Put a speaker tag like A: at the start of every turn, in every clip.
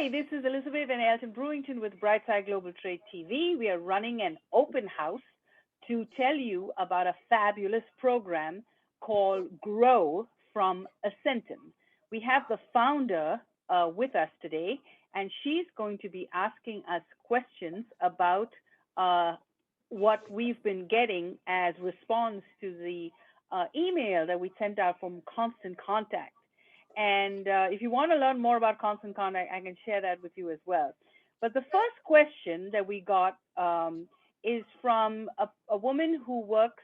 A: Hi, this is Elizabeth and Elton Brewington with Brightside Global Trade TV. We are running an open house to tell you about a fabulous program called Grow from Ascension. We have the founder with us today, and she's going to be asking us questions about uh, what we've been getting as response to the email that we sent out from Constant Contact. And if you want to learn more about constant contact, I can share that with you as well. But the first question that we got is from a woman who works,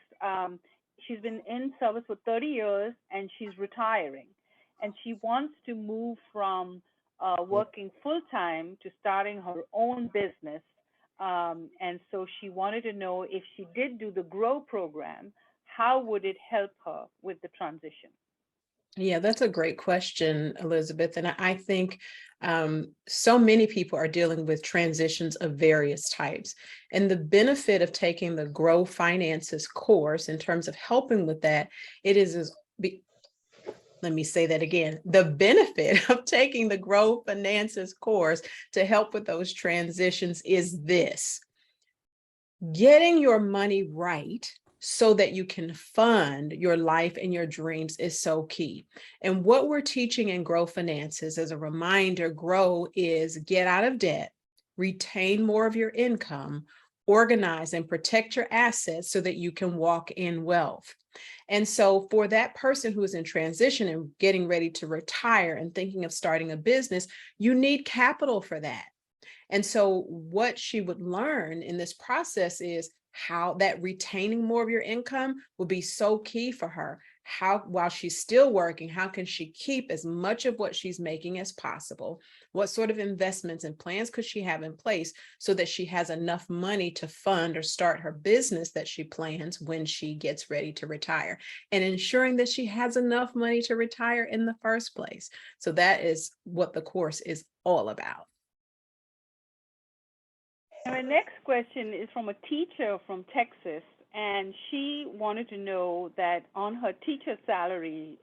A: she's been in service for 30 years and she's retiring. And she wants to move from working full time to starting her own business. And so she wanted to know if she did do the GROW program, how would it help her with the transition?
B: Yeah, that's a great question, Elizabeth. And I think so many people are dealing with transitions of various types. And the benefit of taking the Grow Finances course in terms of helping with that, it let me say that again. The benefit of taking the Grow Finances course to help with those transitions is this: getting your money right so that you can fund your life and your dreams is so key. And what we're teaching in Grow Finances, as a reminder, Grow is get out of debt, retain more of your income, organize and protect your assets so that you can walk in wealth. And so for that person who is in transition and getting ready to retire and thinking of starting a business, you need capital for that. And so what she would learn in this process is how that retaining more of your income will be so key for her. How, while she's still working, how can she keep as much of what she's making as possible? What sort of investments and plans could she have in place so that she has enough money to fund or start her business that she plans when she gets ready to retire, and ensuring that she has enough money to retire in the first place? So that is what the course is all about.
A: My next question is from a teacher from Texas, and she wanted to know that on her teacher salary,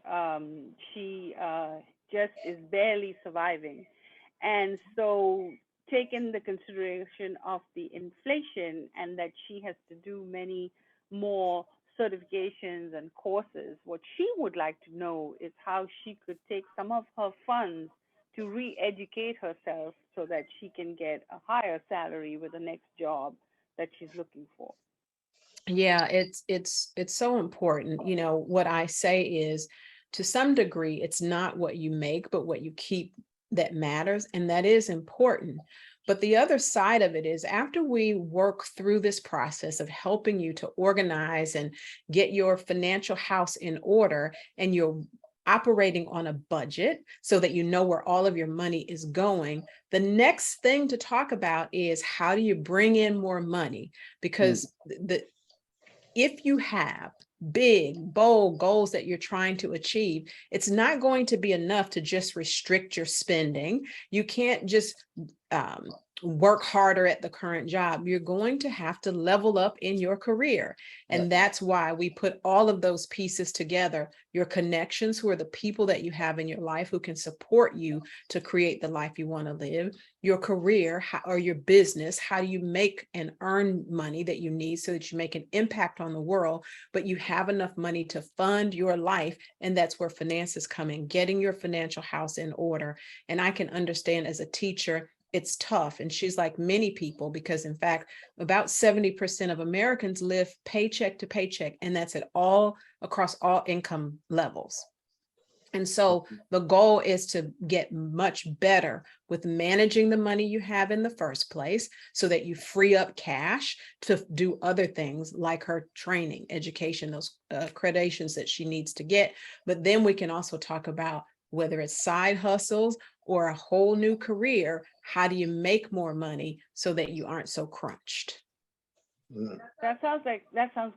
A: she just is barely surviving. And so, taking the consideration of the inflation and that she has to do many more certifications and courses, what she would like to know is how she could take some of her funds to re-educate herself so that she can get a higher salary with the next job that she's looking for.
B: Yeah, it's so important. You know, what I say is, to some degree, it's not what you make, but what you keep that matters, and that is important. But the other side of it is, after we work through this process of helping you to organize and get your financial house in order, and you're operating on a budget so that you know where all of your money is going, the next thing to talk about is, how do you bring in more money? Because if you have big, bold goals that you're trying to achieve, it's not going to be enough to just restrict your spending. You can't just work harder at the current job. You're going to have to level up in your career. And that's why we put all of those pieces together. Your connections, who are the people that you have in your life who can support you to create the life you want to live, your career, or your business, how do you make and earn money that you need so that you make an impact on the world, but you have enough money to fund your life. And that's where finances come in, getting your financial house in order. And I can understand, as a teacher, it's tough. And she's like many people, because in fact, about 70% of Americans live paycheck to paycheck, and that's at all across all income levels. And so the goal is to get much better with managing the money you have in the first place, so that you free up cash to do other things like her training, education, those accreditations that she needs to get. But then we can also talk about, whether it's side hustles or a whole new career, how do you make more money so that you aren't so crunched?
A: That sounds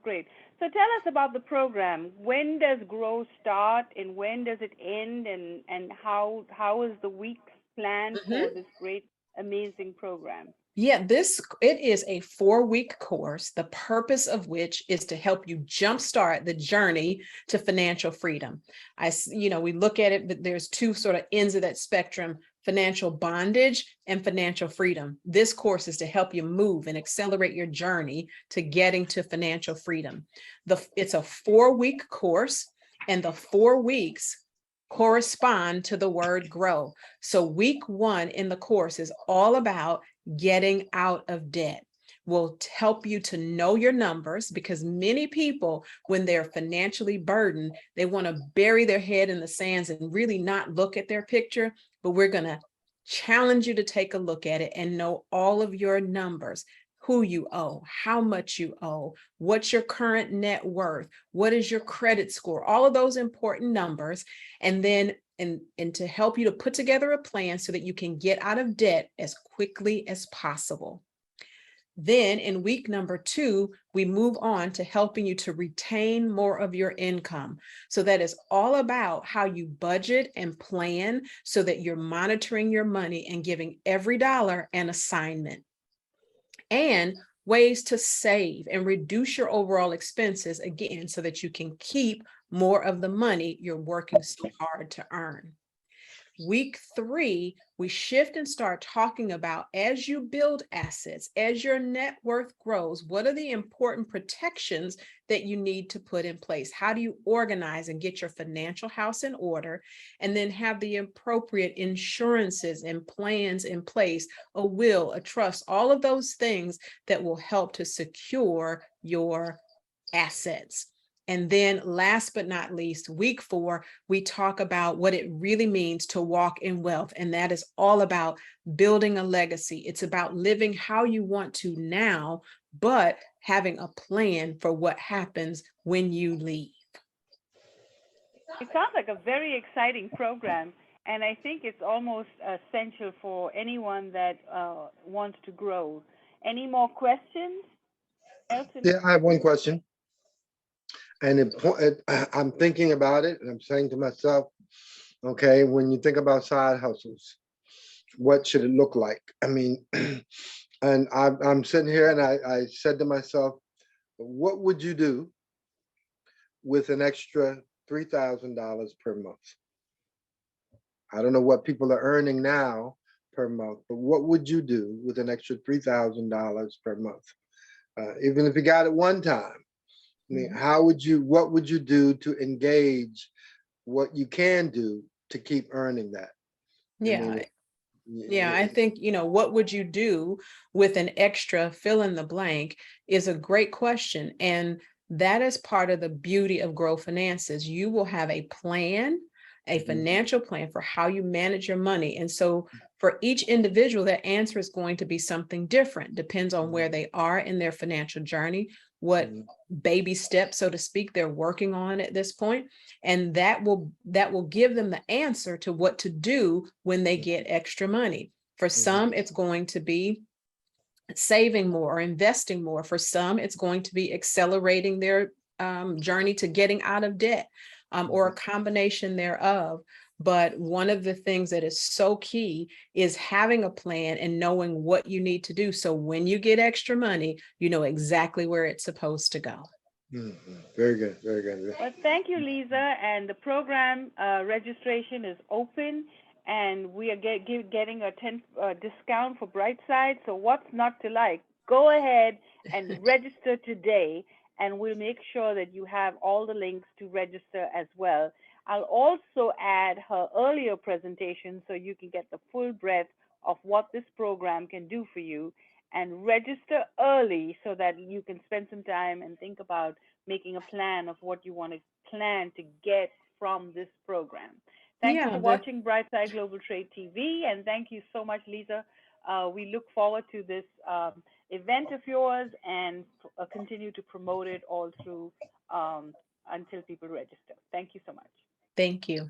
A: great. So tell us about the program. When does Grow start, and when does it end, and how is the week planned for this great, amazing program?
B: Yeah, it is a 4-week course, the purpose of which is to help you jumpstart the journey to financial freedom. We look at it, but there's two sort of ends of that spectrum: financial bondage, and financial freedom. This course is to help you move and accelerate your journey to getting to financial freedom. It's a 4-week course, and the 4 weeks correspond to the word grow. So week 1 in the course is all about getting out of debt. Will help you to know your numbers, because many people, when they're financially burdened, they want to bury their head in the sands and really not look at their picture. But we're going to challenge you to take a look at it and know all of your numbers: who you owe, how much you owe, what's your current net worth, what is your credit score, all of those important numbers. And then and to help you to put together a plan so that you can get out of debt as quickly as possible. Then in week number 2, we move on to helping you to retain more of your income. So that is all about how you budget and plan so that you're monitoring your money and giving every dollar an assignment. And ways to save and reduce your overall expenses, again, so that you can keep more of the money you're working so hard to earn. Week 3, we shift and start talking about, as you build assets, as your net worth grows, what are the important protections that you need to put in place? How do you organize and get your financial house in order, and then have the appropriate insurances and plans in place, a will, a trust, all of those things that will help to secure your assets. And then last but not least, week 4, we talk about what it really means to walk in wealth. And that is all about building a legacy. It's about living how you want to now, but having a plan for what happens when you leave.
A: It sounds like a very exciting program, and I think it's almost essential for anyone that wants to grow. Any more questions, Elton?
C: Yeah, I have one question, and I'm thinking about it, and I'm saying to myself, okay, when you think about side hustles, what should it look like? I mean, and I'm sitting here, and I said to myself, what would you do with an extra $3,000 per month? I don't know what people are earning now per month, but what would you do with an extra $3,000 per month? Even if you got it one time, I mean,
B: Mhm.
C: what would you do to engage what you can do to keep earning that? I
B: Yeah.
C: mean,
B: Yeah, I
C: yeah,
B: think, what would you do with an extra fill in the blank is a great question. And that is part of the beauty of Grow Finances. You will have a plan, a
C: mhm,
B: financial plan for how you manage your money. And so for each individual, that answer is going to be something different, depends on where
C: mhm,
B: they are in their financial journey, what
C: mhm,
B: baby steps, so to speak, they're working on at this point. And that will give them the answer to what to do when they get extra money. For
C: mhm,
B: some, it's going to be saving more or investing more. For some, it's going to be accelerating their journey to getting out of debt, or a
C: mhm,
B: combination thereof. But one of the things that is so key is having a plan and knowing what you need to do. So when you get extra money, you know exactly where it's supposed to go.
C: mhm. Very good, very good.
A: Well, thank you, Lisa. And the program registration is open, and we are getting a 10 discount for Brightside. So what's not to like? Go ahead and register today, and we'll make sure that you have all the links to register as well. I'll also add her earlier presentation so you can get the full breadth of what this program can do for you, and register early so that you can spend some time and think about making a plan of what you want to plan to get from this program. Thank you
B: Yeah,
A: for
B: the
A: watching Brightside Global Trade TV, and thank you so much, Lisa. We look forward to this event of yours, and continue to promote it all through until people register. Thank you so much.
B: thank you.